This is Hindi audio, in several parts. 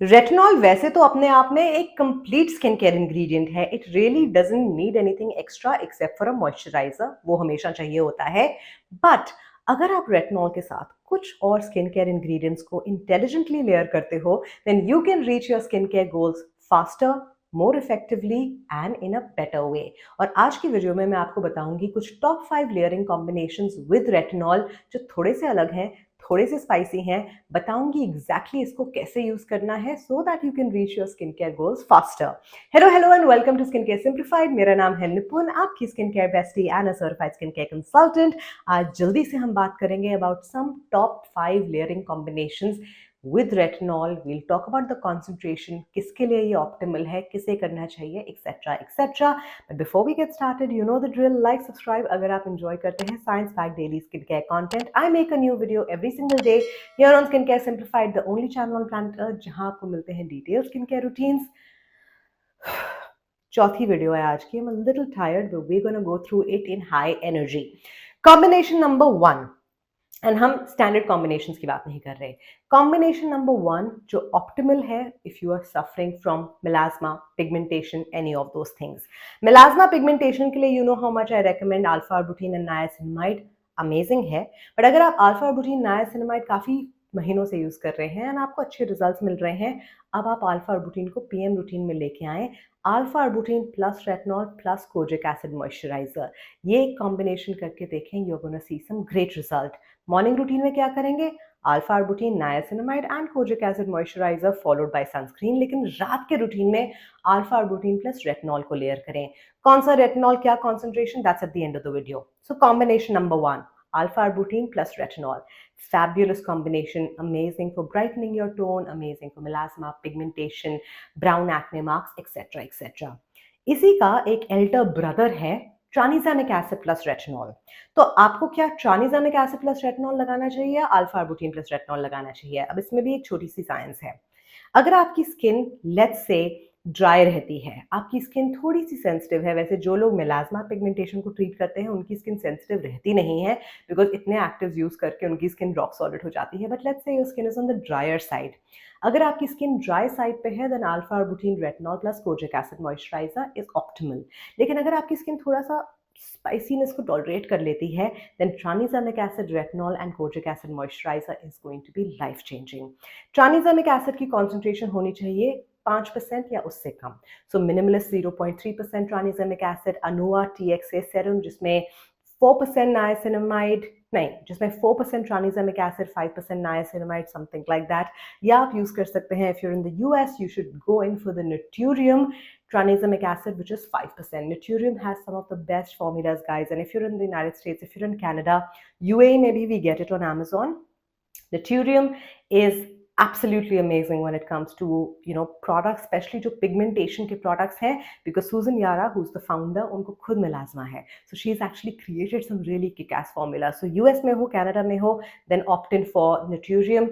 रेटिनॉल वैसे तो अपने आप में एक कंप्लीट स्किन केयर इंग्रेडिएंट है। It really doesn't need anything extra except for a moisturiser, वो हमेशा चाहिए होता है। बट अगर आप रेटिनॉल के साथ कुछ और स्किन केयर इंग्रेडिएंट्स को इंटेलिजेंटली लेयर करते हो, then you can reach your skin care goals faster, more effectively and in a better way. और आज की वीडियो में मैं आपको बताऊंगी कुछ top 5 layering combinations with retinol जो थोड़े से अलग हैं, थोड़े से स्पाइसी हैं। बताऊंगी एग्जैक्टली इसको कैसे यूज करना है so that you can reach your skin care goals faster. Hello hello and welcome to skin care simplified. मेरा नाम है निपुन, आपकी skin care bestie and a certified skin care consultant. आज जल्दी से हम बात करेंगे about some top 5 layering combinations with retinol. We'll talk about the concentration, किसके लिए ये optimal है, किसे करना चाहिए, etc etc. But before we get started, you know the drill. Like, subscribe अगर आप enjoy करते हैं science packed daily skincare content. I make a new video every single day here on Skincare Simplified, the only channel on planet Earth जहां आपको मिलते हैं detailed skincare routines. चौथी वीडियो है आज की. I'm a little tired, but we're gonna go through it in high energy. Combination number 1. And हम स्टैंडर्ड कॉम्बिनेशंस की बात नहीं कर रहे. कॉम्बिनेशन नंबर 1 जो ऑप्टिमल है if you are suffering from melasma, pigmentation, any of those things. Melasma pigmentation के लिए you know how much I recommend alpha arbutin and niacinamide. Amazing है. बट अगर आप अल्फा आर्बुटिन नायासिनामाइड काफी महीनों से यूज कर रहे हैं एंड आपको अच्छे रिजल्ट्स मिल रहे हैं, अब आप अल्फा आर्बुटिन को पीएम रूटीन में लेके आए. Alpha arbutin plus retinol plus kojic acid moisturizer, ये कॉम्बिनेशन करके देखें. You are gonna see some great result. Morning routine में क्या करेंगे? Alpha arbutin, niacinamide and kojic acid moisturizer followed by sunscreen. लेकिन रात के रूटीन में अल्फा आर्बुटिन प्लस रेटिनॉल को लेयर करें. कौन सा रेटिनॉल, क्या concentration, that's at the end of the video. So combination number 1, alpha arbutin plus retinol. Fabulous combination, amazing for brightening your tone, amazing for melasma, pigmentation, brown acne marks, etc etc. इसी का एक एल्डर ब्रदर है ट्रानिजामिक एसिड प्लस रेटिनॉल. तो आपको क्या ट्रानिजामिक एसिड प्लस रेटिनॉल लगाना चाहिए या अल्फा आर्बुटिन प्लस रेटिनॉल लगाना चाहिए? अब इसमें भी एक छोटी सी साइंस है. अगर आपकी स्किन लेट्स से ड्राई रहती है, आपकी स्किन थोड़ी सी सेंसिटिव है. वैसे जो लोग मेलास्मा पिगमेंटेशन को ट्रीट करते हैं उनकी स्किन सेंसिटिव रहती नहीं है बिकॉज इतने एक्टिव्स यूज करके उनकी स्किन रॉक सॉलिड हो जाती है. But let's say your skin is on the drier side. अगर आपकी स्किन ड्राई साइड पे है then alpha arbutin retinol plus kojic acid moisturiser is optimal. लेकिन अगर आपकी स्किन थोड़ा सा स्पाइसीनेस को टॉलरेट कर लेती है then tranexamic acid, retinol and kojic acid moisturiser is going to be life changing. Tranexamic acid की कॉन्सेंट्रेशन होनी चाहिए 5% या उससे कम. सो मिनिमलिस्ट 0.3% ट्रानिजामिक एसिड, अनोवा TXA सेरम जिसमें 4% नायासिनामाइड, नहीं जिसमें 4% tranexamic acid, 5% niacinamide, something like that. या आप यूज कर सकते हैं, if you are in the US you should go in for the Naturium tranexamic acid which is 5%. Naturium has some of the best formulas, guys, and if you're in the United States, if you're in Canada, UAE, maybe we get it on Amazon. Naturium is absolutely amazing when it comes to products, especially जो pigmentation के products हैं, because Susan Yara, who's the founder, उनको खुद melasma है. So she's actually created some really kick-ass formula. So US में हो, Canada में हो, then opt in for Naturium.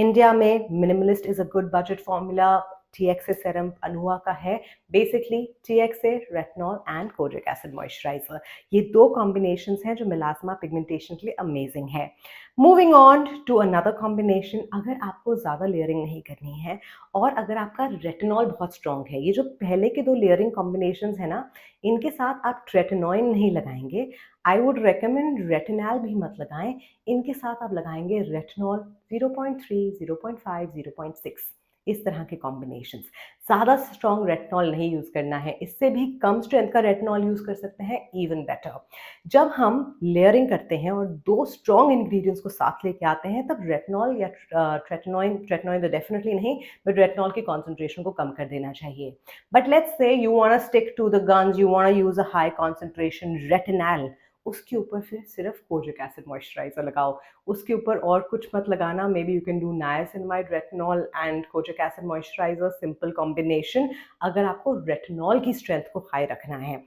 India में Minimalist is a good budget formula. TXA serum अनुआ का है. Basically TXA, retinol and kojic acid moisturizer, ये दो कॉम्बिनेशंस हैं जो मेलास्मा पिगमेंटेशन के लिए अमेजिंग है. Moving on to another combination. अगर आपको ज़्यादा लेयरिंग नहीं करनी है और अगर आपका रेटिनॉल बहुत स्ट्रॉन्ग है, ये जो पहले के दो लेयरिंग कॉम्बिनेशंस है ना, इनके साथ आप ट्रेटिनॉइन नहीं लगाएंगे. आई वुड रेकमेंड रेटिनॉल भी मत लगाएं. इनके साथ आप लगाएंगे रेटिनॉल 0.3, 0.5, 0.6, इस तरह के कॉम्बिनेशंस. ज़्यादा स्ट्रॉन्ग रेटिनॉल नहीं यूज़ करना है. इससे भी कम स्ट्रेंथ का रेटिनॉल यूज़ कर सकते हैं, इवन बेटर. जब हम लेयरिंग करते हैं और दो स्ट्रॉन्ग इंग्रेडिएंट्स को साथ लेके आते हैं तब रेटिनॉल या ट्रेटिनॉइन तो डेफिनेटली नहीं, बट रेटिनॉल की कॉन्सेंट्रेशन को कम कर देना चाहिए. But let's say you want to stick to the guns, you want to use a high concentration retinol, उसके ऊपर फिर सिर्फ कोजिक एसिड मॉइस्चराइजर लगाओ. उसके ऊपर और कुछ मत लगाना. Maybe you can do niacinamide, retinol and kojic acid moisturiser, simple combination, अगर आपको रेटिनॉल की स्ट्रेंथ को हाई रखना है.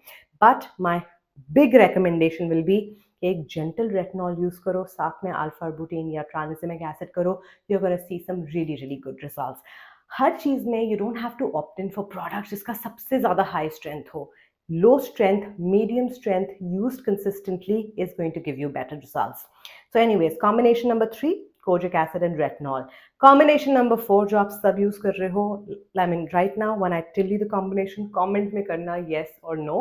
But my big recommendation will be एक जेंटल रेटिनॉल यूज करो, साथ में अल्फा आर्बुटिन या ट्रानिजामिक एसिड करो. You are gonna see some really really good results. हर चीज में you don't have to opt in for product जिसका सबसे ज्यादा हाई स्ट्रेंथ हो. Low strength, medium strength used consistently is going to give you better results. So anyways, combination number 3, kojic acid and retinol. Combination number 4 जो आप सब यूज कर रहे हो, I mean right now when I tell you the combination, comment में करना yes और no.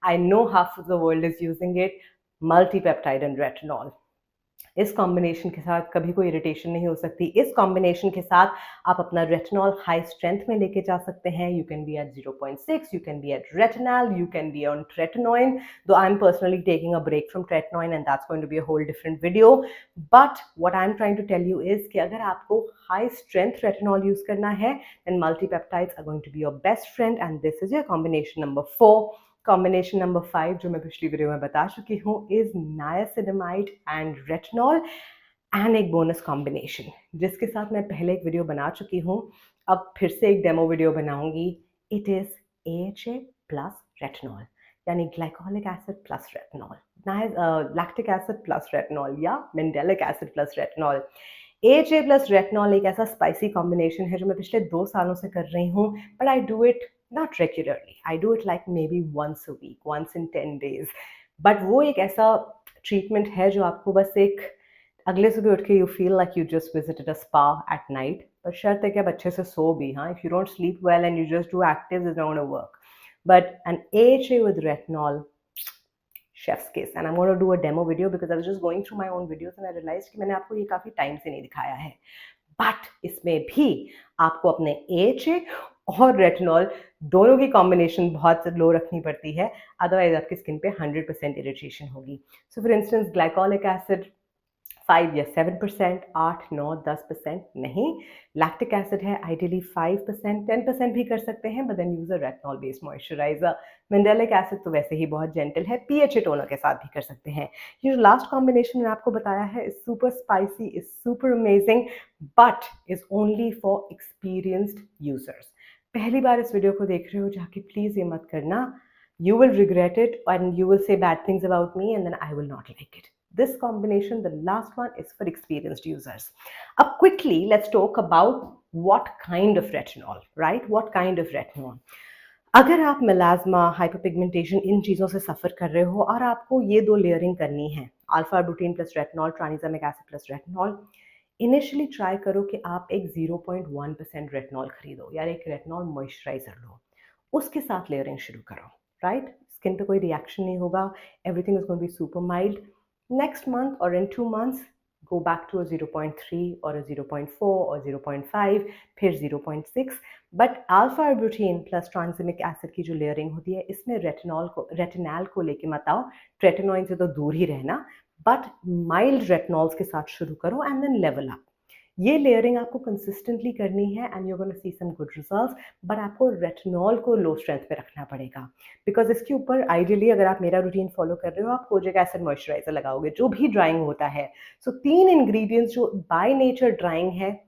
I know half of the world is using it, multi-peptide and retinol. इस कॉम्बिनेशन के साथ कभी कोई इरिटेशन नहीं हो सकती। इस कॉम्बिनेशन के साथ आप अपना रेटिनॉल हाई स्ट्रेंथ में लेके जा सकते हैं। You can be at 0.6, you can be at retinol, you can be on tretinoin, though I am personally taking a break from tretinoin and that's going to be a whole different video. But what I am trying to tell you is कि अगर आपको हाई स्ट्रेंथ रेटिनॉल यूज करना है then multipeptides are going to be your best friend and this is your combination number 4। Combination number 5 जो मैं पिछली वीडियो में बता चुकी हूँ is niacinamide and retinol and एक बोनस कॉम्बिनेशन जिसके साथ मैं पहले एक वीडियो बना चुकी हूँ, अब फिर से एक डेमो वीडियो बनाऊंगी। It is AHA plus retinol, यानी glycolic acid plus retinol, lactic acid plus retinol या mandelic acid plus retinol. AHA plus retinol एक ऐसा स्पाइसी कॉम्बिनेशन है जो मैं पिछले 2 सालों से कर रही हूँ, but I do it not regularly. I do it like maybe once a week, once in 10 days. But वो एक ऐसा treatment है जो आपको बस एक अगले सुबह उठ के you feel like you just visited a spa at night. पर शर्त है कि आप अच्छे से सो भी, हाँ. If you don't sleep well and you just do actives, it's not going to work. But an AHA with retinol, chef's kiss. And I'm going to do a demo video because I was just going through my own videos and I realized कि मैंने आपको ये काफ़ी टाइम से नहीं दिखाया है. बट इसमें भी आपको अपने AHA और रेटिनॉल दोनों की कॉम्बिनेशन बहुत लो रखनी पड़ती है, अदरवाइज आपकी स्किन पे 100% इरिटेशन होगी। So for instance glycolic acid 5 या 7%, 8, 9, 10% नहीं। लैक्टिक एसिड है आइडियली 5%, 10% भी कर सकते हैं, but then use a retinol based moisturiser. Mandelic acid तो वैसे ही बहुत जेंटल है, PHA टोनर के साथ भी कर सकते हैं। ये जो लास्ट कॉम्बिनेशन मैंने आपको बताया है is super spicy, is super amazing, but is only for experienced users. पहली बार इस वीडियो को देख रहे हो जाके प्लीज ये मत करना, you will regret it and you will say bad things about me and then I will not like it. This combination, the last one, is for experienced users. Quickly, let's talk about what kind of retinol, right? What kind of retinol? अगर आप मेलाज्मा, हाइपरपिगमेंटेशन इन चीज़ों से सफ़र कर रहे हो और आपको ये 2 लेयरिंग करनी है, alpha arbutin plus retinol, tranexamic acid plus retinol, initially try करो कि आप एक 0.1% रेटिनॉल खरीदो या एक रेटिनॉल मॉइस्चराइजर लो, उसके साथ लेयरिंग शुरू करो, राइट? स्किन पे कोई रिएक्शन नहीं होगा, everything is going to be super mild. Next month और in 2 months go back to a 0.3 or a 0.4 or 0.5, फिर 0.6। But alpha arbutin plus tranexamic acid की जो लेयरिंग होती है इसमें रेटिनॉल को लेके मत आओ, ट्रेटिनोइन से तो दूर ही रहना, बट माइल्ड रेटिनॉल्स के साथ शुरू करो एंड देन लेवल अप। ये लेयरिंग आपको कंसिस्टेंटली करनी है and you gonna see some good results, but आपको रेटिनॉल को लो स्ट्रेंथ पे रखना पड़ेगा बिकॉज इसके ऊपर आइडियली अगर आप मेरा रूटीन फॉलो कर रहे हो आप कोजिक एसिड मॉइस्चराइजर लगाओगे जो भी ड्राइंग होता है। सो 3 इंग्रेडिएंट्स जो बाय नेचर ड्राइंग है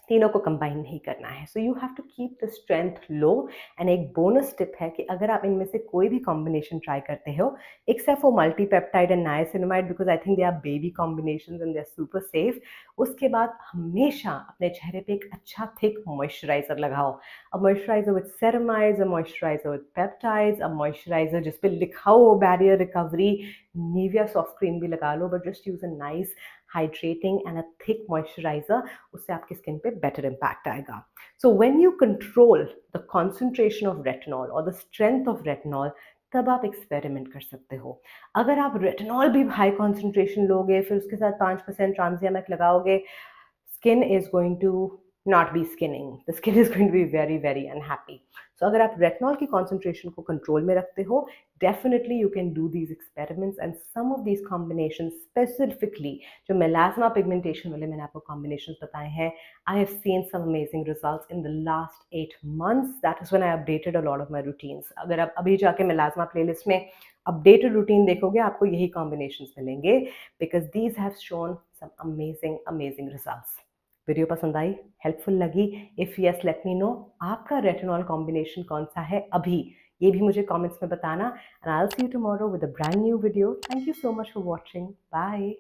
तीनों को कंबाइन नहीं करना है, so you have to keep the strength low. And एक बोनस टिप है कि अगर आप इनमें से कोई भी कॉम्बिनेशन ट्राई करते हो except for multipeptide and niacinamide because I think they are baby combinations and they are super safe, उसके बाद हमेशा अपने चेहरे पे एक अच्छा थिक मॉइस्चराइजर लगाओ। A moisturiser with ceramides, a moisturiser with peptides, a moisturiser जिस पे लिखा हो barrier recovery, Nivea soft cream भी लगा लो, but just use a nice hydrating and a thick moisturizer, उससे आपकी स्किन पे better impact आएगा। So when you control the concentration of retinol or the strength of retinol, तब आप एक्सपेरिमेंट कर सकते हो। अगर आप रेटिनॉल भी हाई कॉन्सेंट्रेशन लोगे फिर उसके साथ 5% ट्रांजियामिक लगाओगे, skin is going to not be skinning. The skin is going to be very, very unhappy. So अगर आप रेटिनॉल की concentration को कंट्रोल में रखते हो, definitely you can do these experiments and some of these combinations specifically जो melasma pigmentation वाले मैंने आपको combinations बताए हैं, I have seen some amazing results in the last 8 months. That is when I updated a lot of my routines. अगर आप अभी जाके melasma playlist में updated routine देखोगे आपको यही combinations मिलेंगे because these have shown some amazing results. Video पसंद आई, हेल्पफुल लगी? If yes let me know आपका रेटिनॉल कॉम्बिनेशन कौन सा है अभी, ये भी मुझे कमेंट्स में बताना and I will see you tomorrow with a brand new video. Thank you so much for watching, bye.